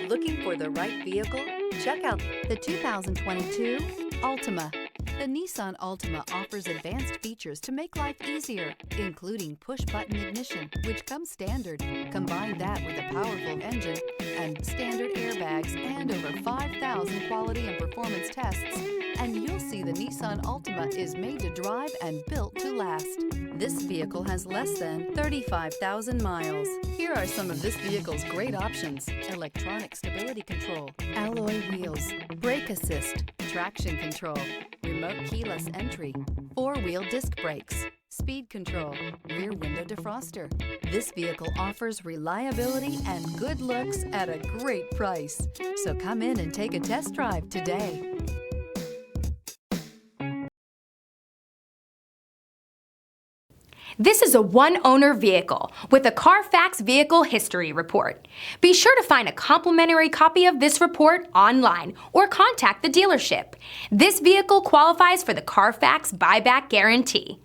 Looking for the right vehicle? Check out the 2022 Altima. The Nissan Altima offers advanced features to make life easier, including push-button ignition, which comes standard. Combine that with a powerful engine and standard airbags and over 5,000 quality and performance tests, and you'll see the Nissan Altima is made to drive and built to last. This vehicle has less than 35,000 miles. Here are some of this vehicle's great options: electronic stability control, alloy wheels, brake assist, traction control, remote keyless entry, four-wheel disc brakes, speed control, rear window defroster. This vehicle offers reliability and good looks at a great price. So come in and take a test drive today. This is a one-owner vehicle with a Carfax Vehicle History Report. Be sure to find a complimentary copy of this report online or contact the dealership. This vehicle qualifies for the Carfax Buyback Guarantee.